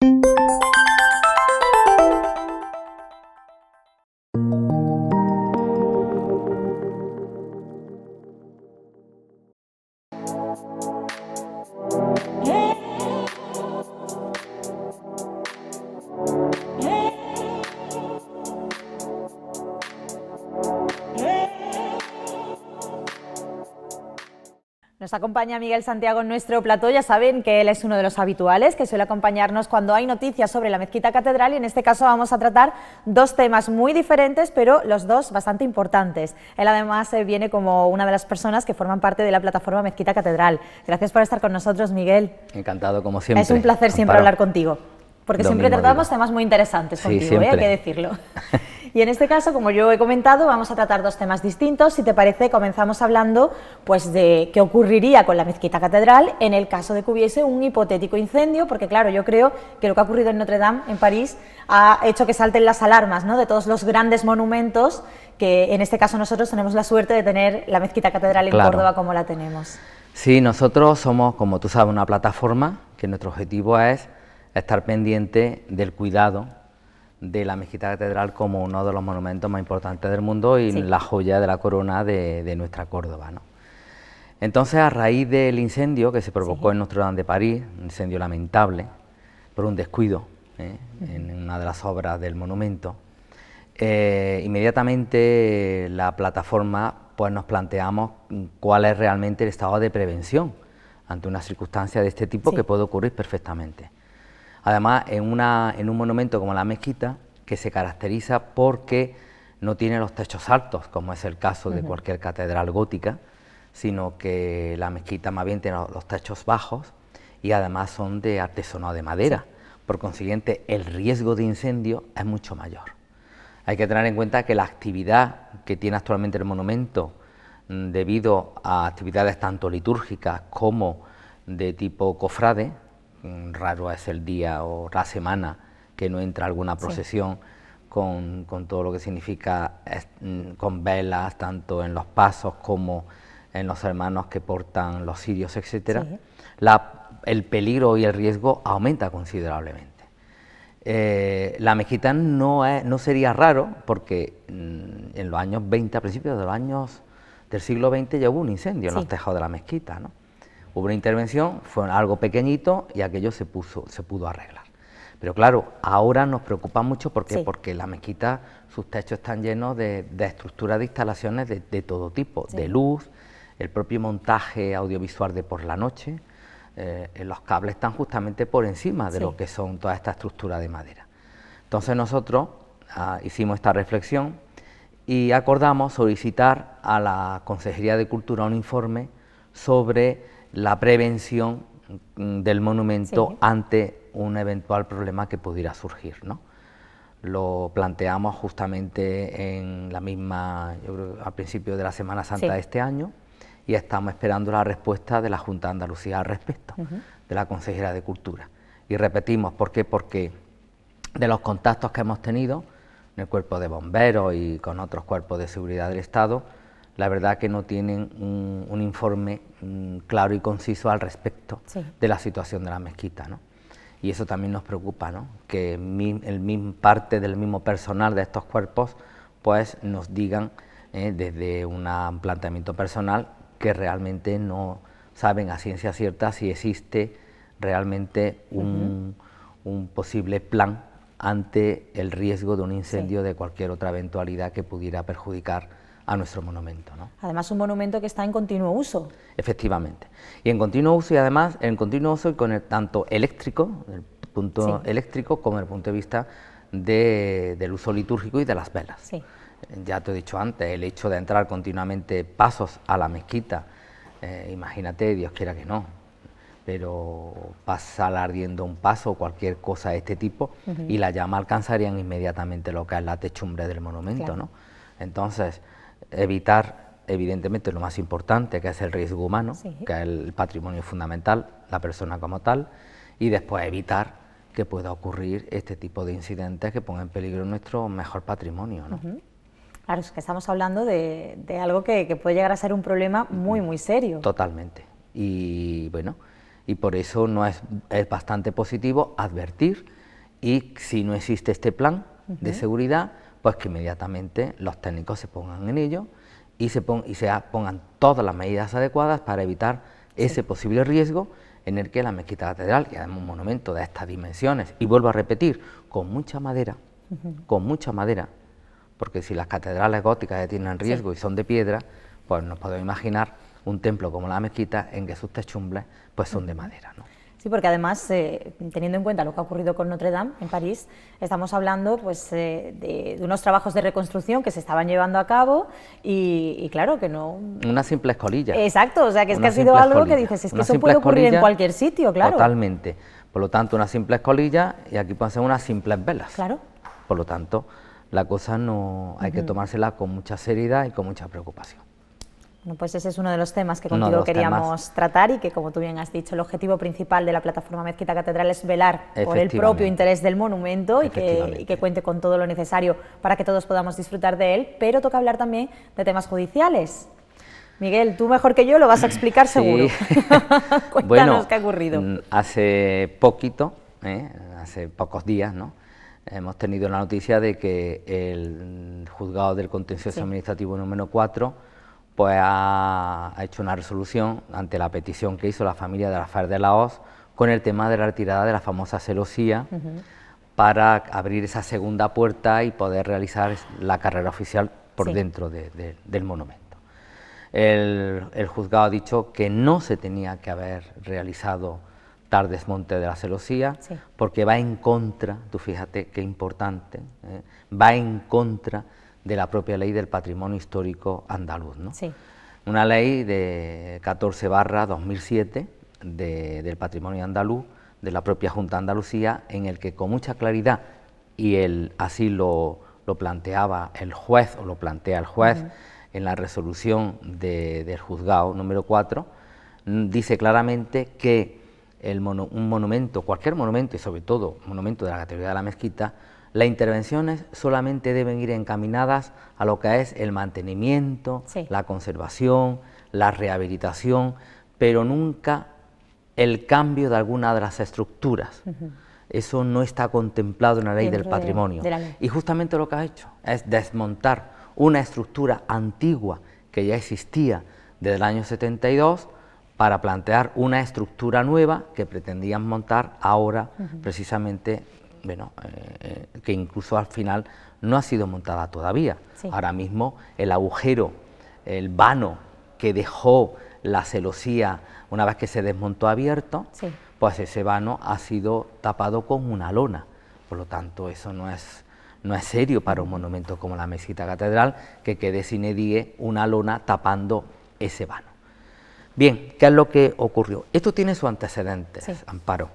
Nos acompaña Miguel Santiago en nuestro plató. Ya saben que él es uno de los habituales, que suele acompañarnos cuando hay noticias sobre la Mezquita Catedral, y en este caso vamos a tratar dos temas muy diferentes, pero los dos bastante importantes. Él además viene como una de las personas que forman parte de la plataforma Mezquita Catedral. Gracias por estar con nosotros, Miguel. Encantado, como siempre. Es un placer siempre hablar contigo, porque siempre tratamos temas muy interesantes contigo, hay que decirlo. Y en este caso, como yo he comentado, vamos a tratar dos temas distintos. Si te parece, comenzamos hablando pues de qué ocurriría con la Mezquita Catedral en el caso de que hubiese un hipotético incendio, porque claro, yo creo que lo que ha ocurrido en Notre Dame, en París, ha hecho que salten las alarmas, ¿no?, de todos los grandes monumentos que en este caso nosotros tenemos la suerte de tener la Mezquita Catedral en Córdoba como la tenemos. Sí, nosotros somos, como tú sabes, una plataforma que nuestro objetivo es estar pendiente del cuidado de la Mezquita Catedral como uno de los monumentos más importantes del mundo y la joya de la corona de nuestra Córdoba, ¿no? Entonces, a raíz del incendio que se provocó en Notre Dame de París, un incendio lamentable por un descuido en una de las obras del monumento, inmediatamente la plataforma pues nos planteamos cuál es realmente el estado de prevención ante una circunstancia de este tipo que puede ocurrir perfectamente. Además, en un monumento como la mezquita, que se caracteriza porque no tiene los techos altos, como es el caso de cualquier catedral gótica, sino que la mezquita más bien tiene los techos bajos y además son de artesonado de madera. Por consiguiente, el riesgo de incendio es mucho mayor. Hay que tener en cuenta que la actividad que tiene actualmente el monumento, debido a actividades tanto litúrgicas como de tipo cofrade, raro es el día o la semana que no entra alguna procesión con todo lo que significa, con velas, tanto en los pasos como en los hermanos que portan los cirios, etcétera. El peligro y el riesgo aumenta considerablemente. La mezquita no sería raro porque en los años 20, a principios de los años del siglo XX, ya hubo un incendio en los tejados de la mezquita, ¿no? Hubo una intervención, fue algo pequeñito y aquello se pudo arreglar. Pero claro, ahora nos preocupa mucho porque la mezquita, sus techos están llenos de estructuras de instalaciones de todo tipo, de luz, el propio montaje audiovisual de por la noche, los cables están justamente por encima de lo que son todas estas estructuras de madera. Entonces nosotros hicimos esta reflexión y acordamos solicitar a la Consejería de Cultura un informe sobre la prevención del monumento ante un eventual problema que pudiera surgir, ¿no? Lo planteamos justamente en la misma, yo creo, al principio de la Semana Santa de este año, y estamos esperando la respuesta de la Junta de Andalucía al respecto, de la Consejera de Cultura. Y repetimos, ¿por qué? Porque de los contactos que hemos tenido en el Cuerpo de Bomberos y con otros cuerpos de seguridad del Estado, la verdad que no tienen un informe claro y conciso al respecto de la situación de la mezquita, ¿no? Y eso también nos preocupa, ¿no?, que parte del mismo personal de estos cuerpos pues nos digan desde un planteamiento personal que realmente no saben a ciencia cierta si existe realmente un posible plan ante el riesgo de un incendio de cualquier otra eventualidad que pudiera perjudicar a nuestro monumento, ¿no? Además, un monumento que está en continuo uso. Efectivamente. Y en continuo uso, y además en continuo uso con el tanto eléctrico, el punto eléctrico, como el punto de vista del uso litúrgico y de las velas. Ya te he dicho antes, el hecho de entrar continuamente pasos a la mezquita, imagínate, Dios quiera que no, pero pasa ardiendo un paso o cualquier cosa de este tipo y la llama alcanzarían inmediatamente lo que es la techumbre del monumento, ¿no? Entonces, evitar, evidentemente, lo más importante, que es el riesgo humano, que es el patrimonio fundamental, la persona como tal, y después evitar que pueda ocurrir este tipo de incidentes que pongan en peligro nuestro mejor patrimonio, ¿no? Claro, es que estamos hablando de algo que puede llegar a ser un problema muy, muy serio. Totalmente. Y bueno, y por eso es bastante positivo advertir, y si no existe este plan de seguridad, pues que inmediatamente los técnicos se pongan en ello y se pongan todas las medidas adecuadas para evitar ese posible riesgo en el que la mezquita catedral, que es un monumento de estas dimensiones, y vuelvo a repetir, con mucha madera, porque si las catedrales góticas ya tienen riesgo y son de piedra, pues nos podemos imaginar un templo como la mezquita en que sus techumbres pues son de madera, ¿no? Sí, porque además, teniendo en cuenta lo que ha ocurrido con Notre Dame en París, estamos hablando pues, de unos trabajos de reconstrucción que se estaban llevando a cabo y claro que no... Una simple escolilla. Exacto, o sea que es que ha sido algo que dices, es que eso puede ocurrir en cualquier sitio, claro. Totalmente. Por lo tanto, una simple escolilla y aquí pueden ser unas simples velas. Claro. Por lo tanto, la cosa no hay que tomársela con mucha seriedad y con mucha preocupación. Bueno, pues ese es uno de los temas que contigo queríamos tratar y que, como tú bien has dicho, el objetivo principal de la plataforma Mezquita Catedral es velar por el propio interés del monumento y que cuente con todo lo necesario para que todos podamos disfrutar de él, pero toca hablar también de temas judiciales. Miguel, tú mejor que yo lo vas a explicar seguro. Cuéntanos qué ha ocurrido. Hace poquito, hace pocos días, ¿no?, hemos tenido la noticia de que el Juzgado del Contencioso Administrativo número 4 pues ha hecho una resolución ante la petición que hizo la familia de Rafael de la Hoz con el tema de la retirada de la famosa celosía para abrir esa segunda puerta y poder realizar la carrera oficial por dentro del monumento. El juzgado ha dicho que no se tenía que haber realizado tal desmonte de la celosía porque va en contra, tú fíjate qué importante, va en contra de la propia ley del patrimonio histórico andaluz, ¿no? Una ley de 14/2007 del patrimonio andaluz, de la propia Junta de Andalucía, en el que con mucha claridad, y así lo planteaba el juez, o lo plantea el juez en la resolución del juzgado número 4, dice claramente que un monumento, cualquier monumento, y sobre todo un monumento de la categoría de la mezquita, las intervenciones solamente deben ir encaminadas a lo que es el mantenimiento, la conservación, la rehabilitación, pero nunca el cambio de alguna de las estructuras. Eso no está contemplado en la ley del patrimonio. Y justamente lo que ha hecho es desmontar una estructura antigua que ya existía desde el año 72 para plantear una estructura nueva que pretendían montar ahora precisamente, bueno, que incluso al final no ha sido montada todavía. Ahora mismo el agujero, el vano que dejó la celosía una vez que se desmontó abierto, pues ese vano ha sido tapado con una lona. Por lo tanto, eso no es serio para un monumento como la Mezquita Catedral, que quede sine die una lona tapando ese vano. Bien, ¿qué es lo que ocurrió? Esto tiene su antecedente, Amparo.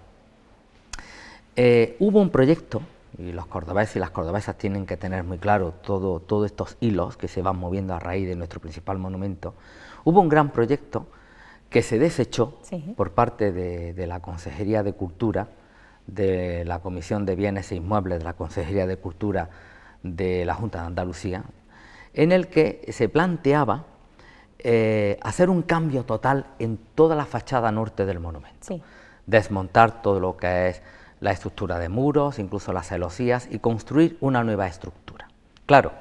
Hubo un proyecto, y los cordobeses y las cordobesas tienen que tener muy claro todos estos hilos que se van moviendo a raíz de nuestro principal monumento. Hubo un gran proyecto que se desechó por parte de la Consejería de Cultura, de la Comisión de Bienes e Inmuebles de la Consejería de Cultura de la Junta de Andalucía, en el que se planteaba hacer un cambio total en toda la fachada norte del monumento, desmontar todo lo que es la estructura de muros, incluso las celosías, y construir una nueva estructura. Claro,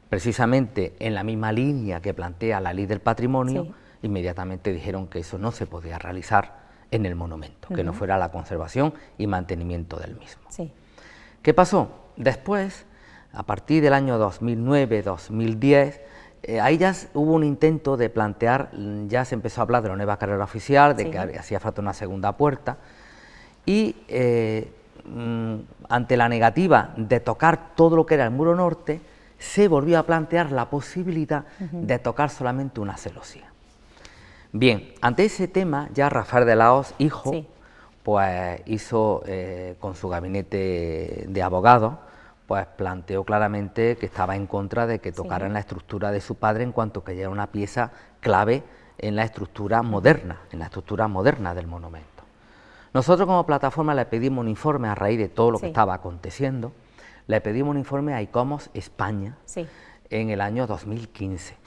precisamente en la misma línea que plantea la ley del patrimonio, inmediatamente dijeron que eso no se podía realizar en el monumento, que no fuera la conservación y mantenimiento del mismo. ¿Qué pasó? Después, a partir del año 2009-2010, ahí ya hubo un intento de plantear, ya se empezó a hablar de la nueva carrera oficial, de que hacía falta una segunda puerta, y ante la negativa de tocar todo lo que era el muro norte, se volvió a plantear la posibilidad de tocar solamente una celosía. Bien, ante ese tema ya Rafael de la Hoz, hijo, pues hizo con su gabinete de abogados, pues planteó claramente que estaba en contra de que tocaran la estructura de su padre, en cuanto que ya era una pieza clave en la estructura moderna, del monumento. Nosotros como plataforma le pedimos un informe a raíz de todo lo que estaba aconteciendo, le pedimos un informe a ICOMOS España en el año 2015.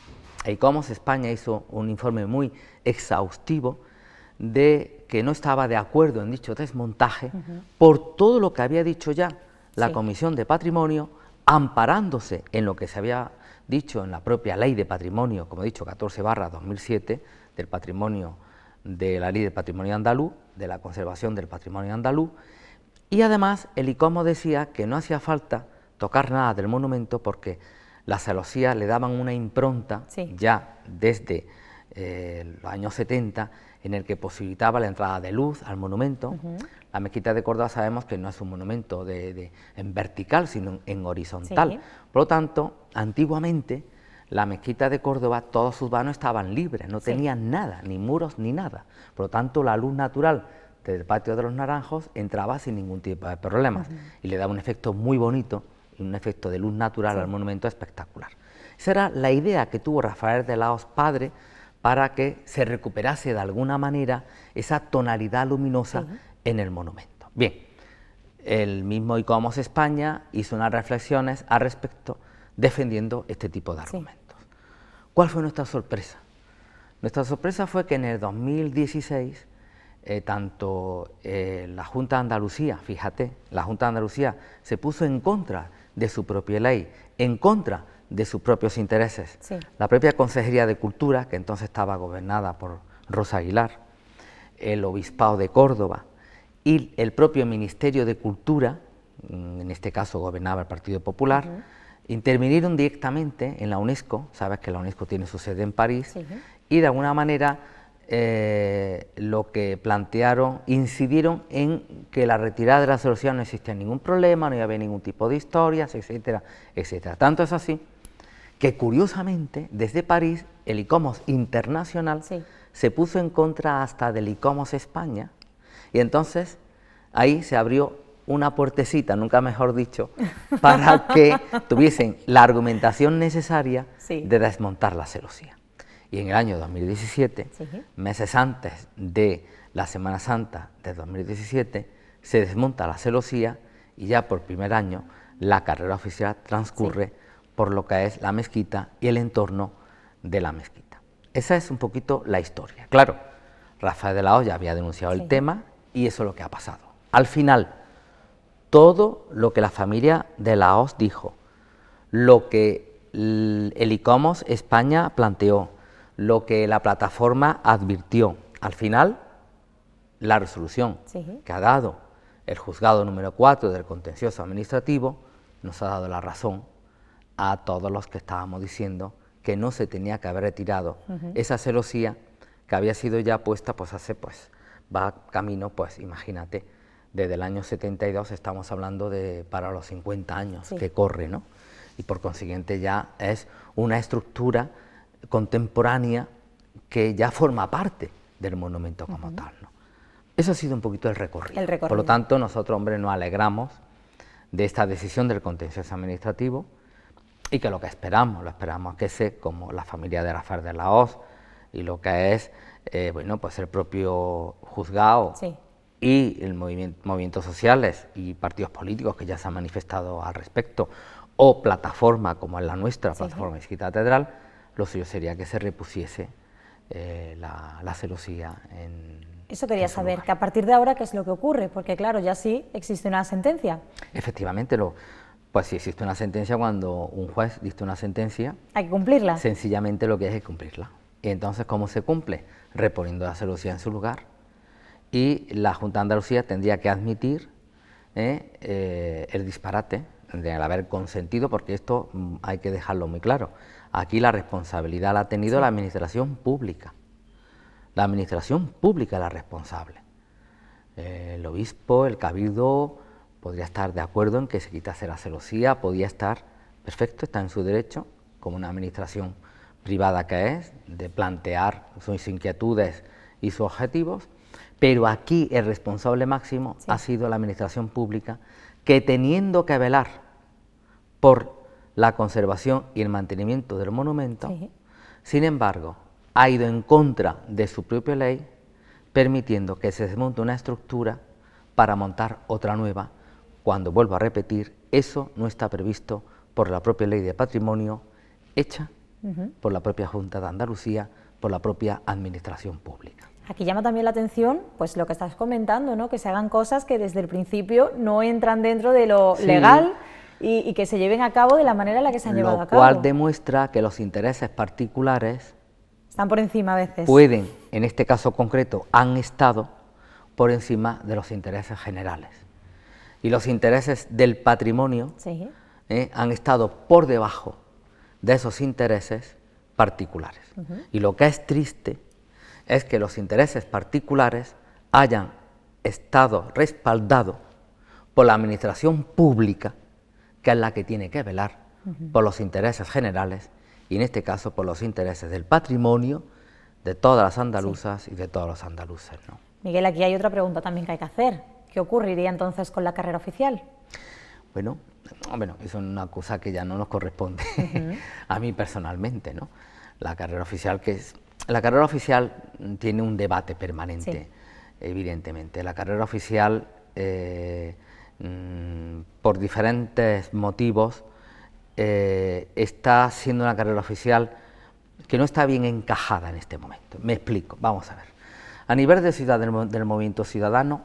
ICOMOS España hizo un informe muy exhaustivo de que no estaba de acuerdo en dicho desmontaje por todo lo que había dicho ya la Comisión de Patrimonio, amparándose en lo que se había dicho en la propia Ley de Patrimonio, como he dicho, 14/2007, del patrimonio, de la Ley de Patrimonio Andaluz, de la conservación del patrimonio andaluz, y además el ICOMOS decía que no hacía falta tocar nada del monumento porque las celosías le daban una impronta ya desde los años 70, en el que posibilitaba la entrada de luz al monumento. La mezquita de Córdoba sabemos que no es un monumento en vertical, sino en horizontal. Por lo tanto, antiguamente, la mezquita de Córdoba, todos sus vanos estaban libres, no tenían nada, ni muros ni nada. Por lo tanto, la luz natural del patio de los Naranjos entraba sin ningún tipo de problemas y le daba un efecto muy bonito, y un efecto de luz natural al monumento espectacular. Esa era la idea que tuvo Rafael de Lahoz padre, para que se recuperase de alguna manera esa tonalidad luminosa en el monumento. Bien, el mismo ICOMOS España hizo unas reflexiones al respecto defendiendo este tipo de argumentos. ¿Cuál fue nuestra sorpresa? Nuestra sorpresa fue que en el 2016 tanto la Junta de Andalucía, fíjate, la Junta de Andalucía se puso en contra de su propia ley, en contra de sus propios intereses. La propia Consejería de Cultura, que entonces estaba gobernada por Rosa Aguilar, el Obispado de Córdoba y el propio Ministerio de Cultura, en este caso gobernaba el Partido Popular, intervinieron directamente en la UNESCO, sabes que la UNESCO tiene su sede en París, y de alguna manera lo que plantearon, incidieron en que la retirada de la celosía no existía ningún problema, no iba a haber ningún tipo de historias, etcétera, etcétera. Tanto es así que curiosamente desde París el ICOMOS internacional se puso en contra hasta del ICOMOS España, y entonces ahí se abrió una puertecita, nunca mejor dicho, para que tuviesen la argumentación necesaria de desmontar la celosía. Y en el año 2017, meses antes de la Semana Santa de 2017, se desmonta la celosía y ya por primer año la carrera oficial transcurre por lo que es la mezquita y el entorno de la mezquita. Esa es un poquito la historia. Claro, Rafael de Lahoz ya había denunciado el tema y eso es lo que ha pasado. Al final, todo lo que la familia de Lahoz dijo, lo que el ICOMOS España planteó, lo que la plataforma advirtió, al final, la resolución que ha dado el juzgado número 4 del contencioso administrativo nos ha dado la razón a todos los que estábamos diciendo que no se tenía que haber retirado esa celosía que había sido ya puesta va camino, imagínate, desde el año 72 estamos hablando de para los 50 años que corre, ¿no? Y por consiguiente ya es una estructura contemporánea que ya forma parte del monumento como tal, ¿no? Eso ha sido un poquito el recorrido. Por lo tanto, nosotros, hombre, nos alegramos de esta decisión del contencioso administrativo y que lo esperamos que como la familia de Rafael de Lahoz y lo que es, el propio juzgado y el movimientos sociales y partidos políticos que ya se han manifestado al respecto, o plataforma como es la nuestra, plataforma Mezquita Catedral, lo suyo sería que se repusiese la celosía en eso quería saber, lugar. Que a partir de ahora, ¿qué es lo que ocurre? Porque claro, ya sí existe una sentencia. Efectivamente, pues si existe una sentencia, cuando un juez dicta una sentencia... Hay que cumplirla. Sencillamente lo que es cumplirla. Y entonces, ¿cómo se cumple? Reponiendo la celosía en su lugar. Y la Junta de Andalucía tendría que admitir el disparate de haber consentido, porque esto hay que dejarlo muy claro. Aquí la responsabilidad la ha tenido la administración pública. La administración pública es la responsable. El obispo, el cabildo, podría estar de acuerdo en que se quitase la celosía, podía estar perfecto, está en su derecho, como una administración privada que es, de plantear sus inquietudes y sus objetivos, pero aquí el responsable máximo ha sido la administración pública, que teniendo que velar por la conservación y el mantenimiento del monumento, sin embargo, ha ido en contra de su propia ley, permitiendo que se desmonte una estructura para montar otra nueva, cuando, vuelvo a repetir, eso no está previsto por la propia ley de patrimonio, hecha por la propia Junta de Andalucía, por la propia administración pública. Aquí llama también la atención, pues lo que estás comentando, ¿no? Que se hagan cosas que desde el principio no entran dentro de lo legal y que se lleven a cabo de la manera en la que se han llevado a cabo. Lo cual demuestra que los intereses particulares están por encima a veces. Pueden, en este caso concreto, han estado por encima de los intereses generales. Y los intereses del patrimonio han estado por debajo de esos intereses particulares. Y lo que es triste es que los intereses particulares hayan estado respaldados por la administración pública, que es la que tiene que velar por los intereses generales, y en este caso por los intereses del patrimonio de todas las andaluzas y de todos los andaluces, ¿no? Miguel, aquí hay otra pregunta también que hay que hacer. ¿Qué ocurriría entonces con la carrera oficial? Bueno, eso es una cosa que ya no nos corresponde a mí personalmente, ¿no? La carrera oficial tiene un debate permanente, evidentemente. La carrera oficial, por diferentes motivos, está siendo una carrera oficial que no está bien encajada en este momento. Me explico, vamos a ver. A nivel del movimiento ciudadano,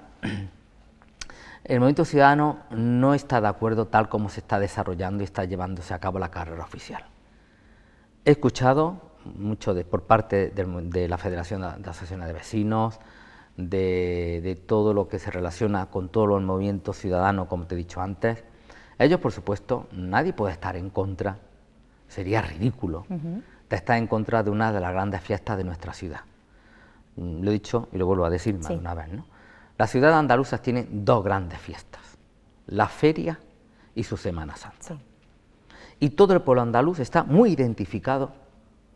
el movimiento ciudadano no está de acuerdo tal como se está desarrollando y está llevándose a cabo la carrera oficial. He escuchado mucho por parte de la Federación de Asociaciones de Vecinos, de todo lo que se relaciona con todo el movimiento ciudadano, como te he dicho antes. Ellos, por supuesto, nadie puede estar en contra, sería ridículo, de estar en contra de una de las grandes fiestas de nuestra ciudad. Lo he dicho y lo vuelvo a decir más de una vez, ¿no? La ciudad de Andalucía tiene dos grandes fiestas, la feria y su Semana Santa. Y todo el pueblo andaluz está muy identificado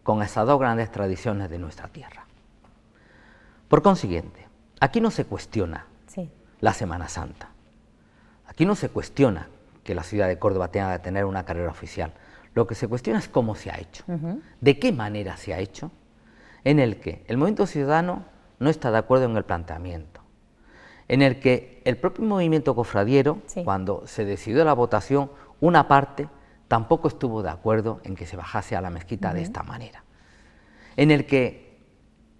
con esas dos grandes tradiciones de nuestra tierra. Por consiguiente, aquí no se cuestiona la Semana Santa, aquí no se cuestiona que la ciudad de Córdoba tenga que tener una carrera oficial. Lo que se cuestiona es cómo se ha hecho, de qué manera se ha hecho, en el que el movimiento ciudadano no está de acuerdo en el planteamiento, en el que el propio movimiento cofradiero, cuando se decidió la votación, una parte tampoco estuvo de acuerdo en que se bajase a la mezquita de esta manera, en el que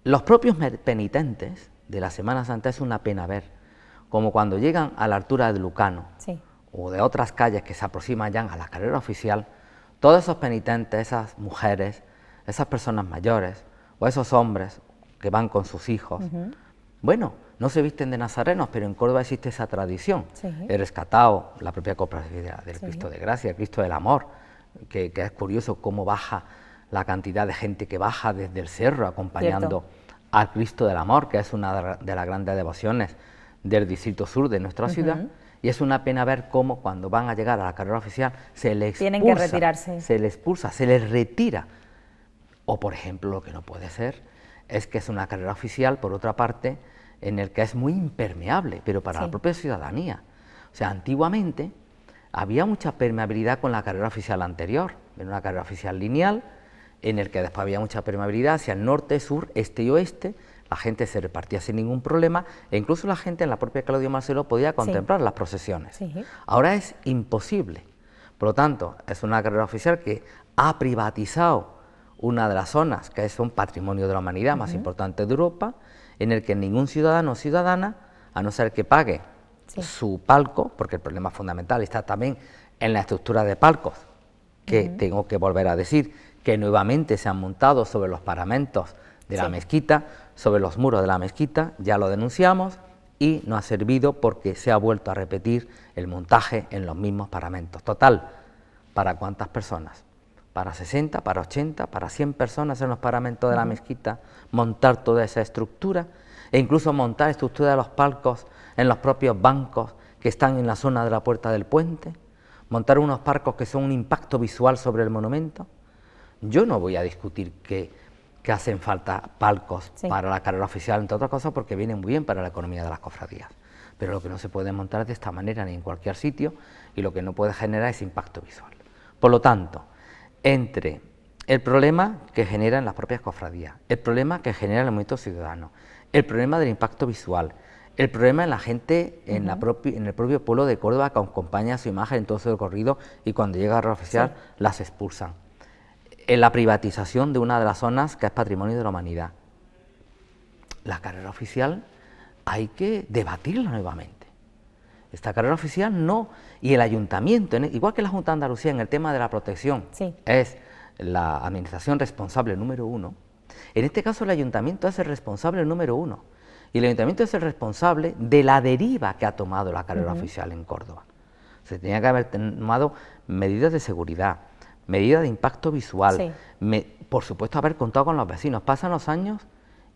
los propios penitentes de la Semana Santa, es una pena ver, como cuando llegan a la altura de Lucano, o de otras calles que se aproximan ya a la carrera oficial, todos esos penitentes, esas mujeres, esas personas mayores, o esos hombres que van con sus hijos, bueno, no se visten de nazarenos, pero en Córdoba existe esa tradición. He rescatado la propia cofradía del Cristo de Gracia, el Cristo del Amor, que es curioso cómo baja la cantidad de gente que baja desde el cerro acompañando al Cristo del Amor, que es una de las grandes devociones del distrito sur de nuestra ciudad. Y es una pena ver cómo cuando van a llegar a la carrera oficial se les expulsa, tienen que retirarse. Se les expulsa, se les retira. O, por ejemplo, lo que no puede ser es que es una carrera oficial, por otra parte, en el que es muy impermeable, pero para la propia ciudadanía. O sea, antiguamente había mucha permeabilidad con la carrera oficial anterior, era una carrera oficial lineal, en el que después había mucha permeabilidad hacia el norte, sur, este y oeste, la gente se repartía sin ningún problema, e incluso la gente en la propia Claudio Marcelo podía contemplar las procesiones. Ahora es imposible. Por lo tanto, es una carrera oficial que ha privatizado una de las zonas que es un patrimonio de la humanidad más importante de Europa, en el que ningún ciudadano o ciudadana, a no ser que pague su palco, porque el problema fundamental está también en la estructura de palcos, que tengo que volver a decir, que nuevamente se han montado sobre los paramentos de la mezquita, sobre los muros de la mezquita, ya lo denunciamos, y no ha servido porque se ha vuelto a repetir el montaje en los mismos paramentos. Total, ¿para cuántas personas? Para 60, para 80, para 100 personas en los paramentos de la mezquita, montar toda esa estructura, e incluso montar estructura de los palcos en los propios bancos que están en la zona de la Puerta del Puente, montar unos palcos que son un impacto visual sobre el monumento. Yo no voy a discutir que hacen falta palcos para la carrera oficial, entre otras cosas, porque vienen muy bien para la economía de las cofradías, pero lo que no se puede montar de esta manera ni en cualquier sitio, y lo que no puede generar es impacto visual. Por lo tanto, entre el problema que generan las propias cofradías, el problema que genera el movimiento ciudadano, el problema del impacto visual, el problema en la gente, en el propio pueblo de Córdoba, que acompaña su imagen en todo su recorrido y cuando llega a la carrera oficial las expulsan. En la privatización de una de las zonas que es patrimonio de la humanidad. la carrera oficial hay que debatirla nuevamente. Esta carrera oficial no, y el ayuntamiento, igual que la Junta de Andalucía en el tema de la protección, es la administración responsable número 1, en este caso el ayuntamiento es el responsable número 1, y el ayuntamiento es el responsable de la deriva que ha tomado la carrera oficial en Córdoba. Se tenía que haber tomado medidas de seguridad, medidas de impacto visual, por supuesto haber contado con los vecinos. Pasan los años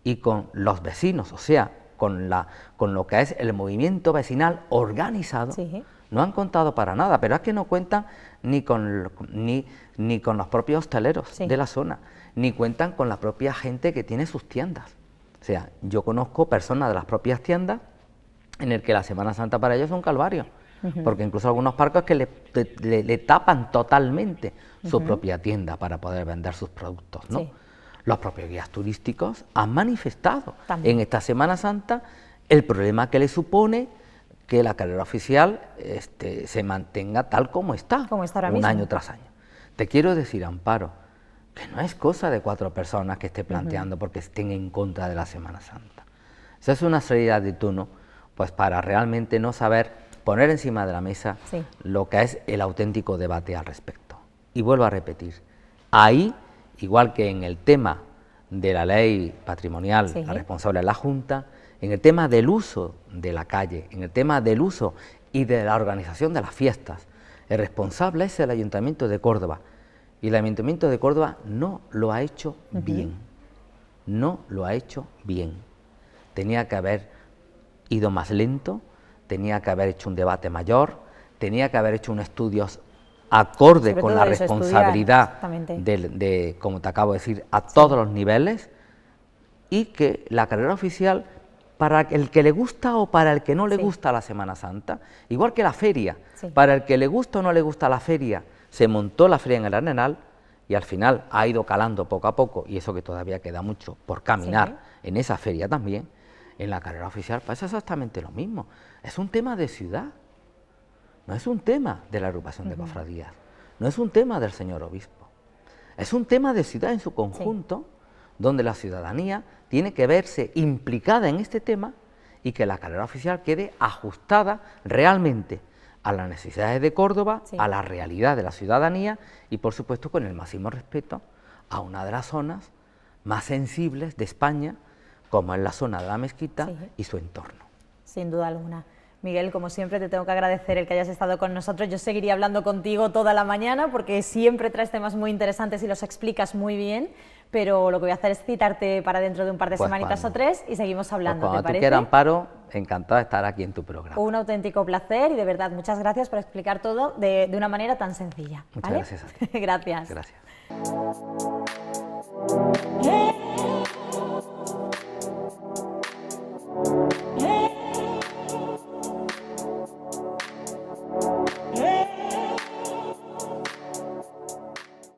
y con los vecinos, o sea, con lo que es el movimiento vecinal organizado, no han contado para nada, pero es que no cuentan ni con los propios hosteleros de la zona, ni cuentan con la propia gente que tiene sus tiendas. O sea, yo conozco personas de las propias tiendas en el que la Semana Santa para ellos es un calvario, porque incluso algunos parques que le tapan totalmente su propia tienda para poder vender sus productos, ¿no? Los propios guías turísticos han manifestado en esta Semana Santa el problema que le supone que la carrera oficial se mantenga tal como está ahora mismo, año tras año. Te quiero decir, Amparo, que no es cosa de 4 personas que esté planteando porque estén en contra de la Semana Santa. Esa es una salida de tono, pues para realmente no saber poner encima de la mesa lo que es el auténtico debate al respecto. Y vuelvo a repetir, ahí, igual que en el tema de la ley patrimonial, la responsable es la Junta, en el tema del uso de la calle, en el tema del uso y de la organización de las fiestas, el responsable es el Ayuntamiento de Córdoba, y el Ayuntamiento de Córdoba no lo ha hecho bien, no lo ha hecho bien. Tenía que haber ido más lento, tenía que haber hecho un debate mayor, tenía que haber hecho un estudio acorde con la responsabilidad de, como te acabo de decir, a todos los niveles, y que la carrera oficial, para el que le gusta o para el que no le gusta la Semana Santa, igual que la feria, para el que le gusta o no le gusta la feria, se montó la feria en el Arenal y al final ha ido calando poco a poco, y eso que todavía queda mucho por caminar en esa feria también, en la carrera oficial pasa exactamente lo mismo. Es un tema de ciudad, no es un tema de la agrupación de cofradías, no es un tema del señor obispo, es un tema de ciudad en su conjunto, donde la ciudadanía tiene que verse implicada en este tema y que la carrera oficial quede ajustada realmente a las necesidades de Córdoba, a la realidad de la ciudadanía y, por supuesto, con el máximo respeto a una de las zonas más sensibles de España, como es la zona de la Mezquita y su entorno. Sin duda alguna. Miguel, como siempre, te tengo que agradecer el que hayas estado con nosotros. Yo seguiría hablando contigo toda la mañana porque siempre traes temas muy interesantes y los explicas muy bien, pero lo que voy a hacer es citarte para dentro de un par de semanitas o 3 y seguimos hablando, cuando ¿te parece? Tú quieras, Amparo, encantado de estar aquí en tu programa. Un auténtico placer y de verdad muchas gracias por explicar todo de una manera tan sencilla. Muchas gracias a ti. Gracias. Gracias.